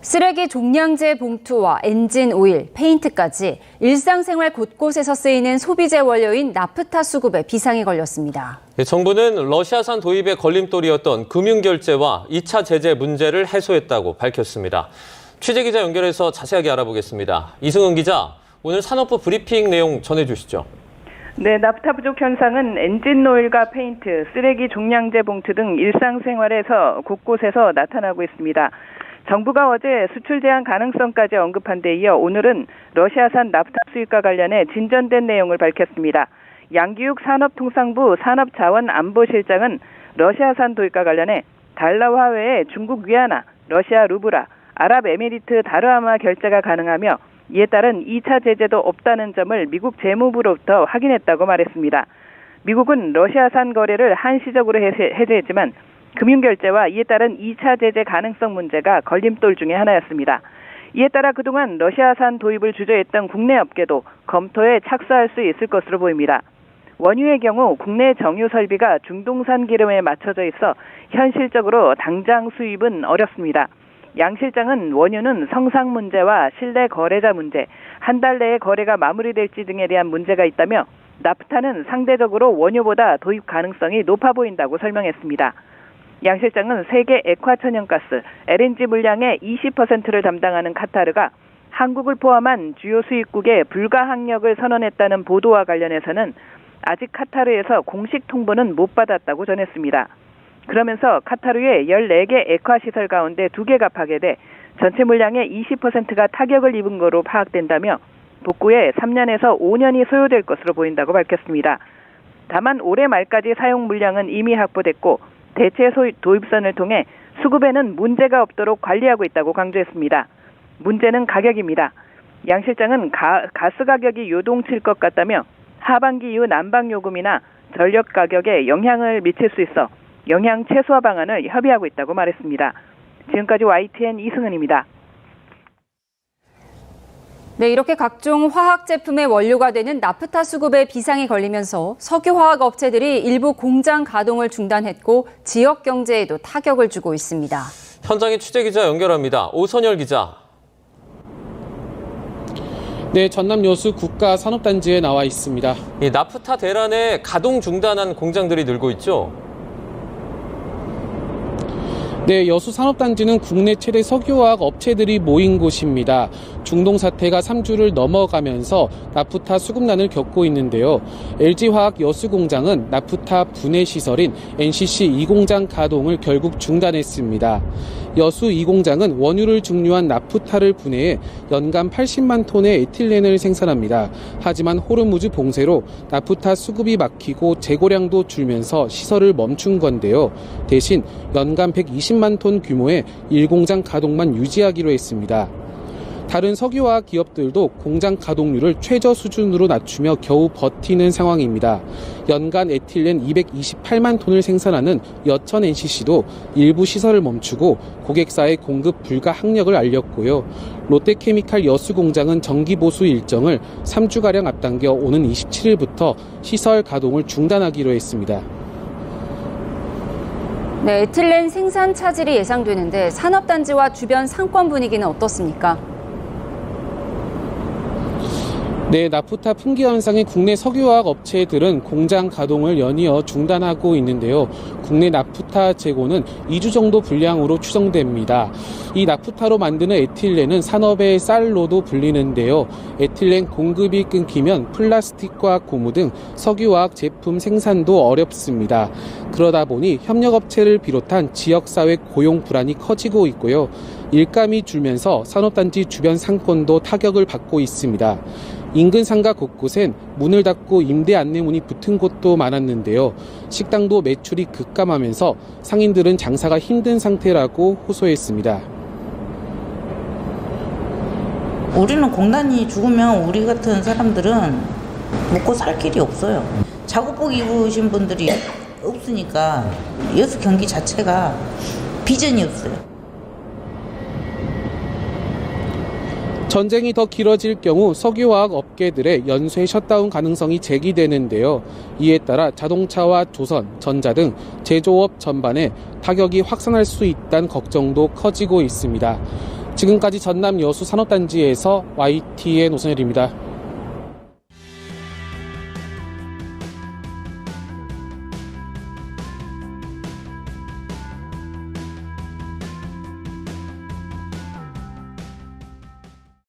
쓰레기 종량제 봉투와 엔진 오일, 페인트까지 일상생활 곳곳에서 쓰이는 소비재 원료인 나프타 수급에 비상이 걸렸습니다. 정부는 러시아산 도입의 걸림돌이었던 금융결제와 2차 제재 문제를 해소했다고 밝혔습니다. 취재기자 연결해서 자세하게 알아보겠습니다. 이승은 기자, 오늘 산업부 브리핑 내용 전해주시죠. 네, 나프타 부족 현상은 엔진 오일과 페인트, 쓰레기 종량제 봉투 등 일상생활에서 곳곳에서 나타나고 있습니다. 정부가 어제 수출 제한 가능성까지 언급한 데 이어 오늘은 러시아산 나프타 수입과 관련해 진전된 내용을 밝혔습니다. 양기욱 산업통상부 산업자원안보실장은 러시아산 도입과 관련해 달러화 외에 중국 위안화, 러시아 루브라, 아랍에미리트 다르아마 결제가 가능하며 이에 따른 2차 제재도 없다는 점을 미국 재무부로부터 확인했다고 말했습니다. 미국은 러시아산 거래를 한시적으로 해제했지만 금융결제와 이에 따른 2차 제재 가능성 문제가 걸림돌 중의 하나였습니다. 이에 따라 그동안 러시아산 도입을 주저했던 국내 업계도 검토에 착수할 수 있을 것으로 보입니다. 원유의 경우 국내 정유 설비가 중동산 기름에 맞춰져 있어 현실적으로 당장 수입은 어렵습니다. 양 실장은 원유는 성상 문제와 실내 거래자 문제, 한 달 내에 거래가 마무리될지 등에 대한 문제가 있다며 나프타는 상대적으로 원유보다 도입 가능성이 높아 보인다고 설명했습니다. 양 실장은 세계 액화천연가스, LNG 물량의 20%를 담당하는 카타르가 한국을 포함한 주요 수입국에 불가항력을 선언했다는 보도와 관련해서는 아직 카타르에서 공식 통보는 못 받았다고 전했습니다. 그러면서 카타르의 14개 액화시설 가운데 2개가 파괴돼 전체 물량의 20%가 타격을 입은 거로 파악된다며 복구에 3년에서 5년이 소요될 것으로 보인다고 밝혔습니다. 다만 올해 말까지 사용 물량은 이미 확보됐고 대체 도입선을 통해 수급에는 문제가 없도록 관리하고 있다고 강조했습니다. 문제는 가격입니다. 양 실장은 가스 가격이 요동칠 것 같다며 하반기 이후 난방요금이나 전력 가격에 영향을 미칠 수 있어 영향 최소화 방안을 협의하고 있다고 말했습니다. 지금까지 YTN 이승은입니다. 네, 이렇게 각종 화학 제품의 원료가 되는 나프타 수급에 비상이 걸리면서 석유화학 업체들이 일부 공장 가동을 중단했고 지역 경제에도 타격을 주고 있습니다. 현장에 취재기자 연결합니다. 오선열 기자. 네, 전남 여수 국가산업단지에 나와 있습니다. 이 나프타 대란에 가동 중단한 공장들이 늘고 있죠? 네, 여수 산업단지는 국내 최대 석유화학 업체들이 모인 곳입니다. 중동 사태가 3주를 넘어가면서 나프타 수급난을 겪고 있는데요. LG화학 여수 공장은 나프타 분해 시설인 NCC 2공장 가동을 결국 중단했습니다. 여수 2공장은 원유를 증류한 나프타를 분해해 연간 80만 톤의 에틸렌을 생산합니다. 하지만 호르무즈 봉쇄로 나프타 수급이 막히고 재고량도 줄면서 시설을 멈춘 건데요. 대신 연간 120만 톤 규모의 1공장 가동만 유지하기로 했습니다. 다른 석유화학 기업들도 공장 가동률을 최저 수준으로 낮추며 겨우 버티는 상황입니다. 연간 에틸렌 228만 톤을 생산하는 여천 NCC도 일부 시설을 멈추고 고객사의 공급 불가항력을 알렸고요. 롯데케미칼 여수 공장은 정기 보수 일정을 3주가량 앞당겨 오는 27일부터 시설 가동을 중단하기로 했습니다. 네, 에틸렌 생산 차질이 예상되는데 산업단지와 주변 상권 분위기는 어떻습니까? 네, 나프타 품귀 현상에 국내 석유화학 업체들은 공장 가동을 연이어 중단하고 있는데요. 국내 나프타 재고는 2주 정도 분량으로 추정됩니다. 이 나프타로 만드는 에틸렌은 산업의 쌀로도 불리는데요. 에틸렌 공급이 끊기면 플라스틱과 고무 등 석유화학 제품 생산도 어렵습니다. 그러다 보니 협력업체를 비롯한 지역사회 고용 불안이 커지고 있고요. 일감이 줄면서 산업단지 주변 상권도 타격을 받고 있습니다. 인근 상가 곳곳엔 문을 닫고 임대 안내문이 붙은 곳도 많았는데요. 식당도 매출이 급감하면서 상인들은 장사가 힘든 상태라고 호소했습니다. 우리는 공단이 죽으면 우리 같은 사람들은 먹고 살 길이 없어요. 작업복 입으신 분들이 없으니까 여수 경기 자체가 비전이 없어요. 전쟁이 더 길어질 경우 석유화학 업계들의 연쇄 셧다운 가능성이 제기되는데요. 이에 따라 자동차와 조선, 전자 등 제조업 전반에 타격이 확산할 수 있다는 걱정도 커지고 있습니다. 지금까지 전남 여수 산업단지에서 YTN 오선열입니다.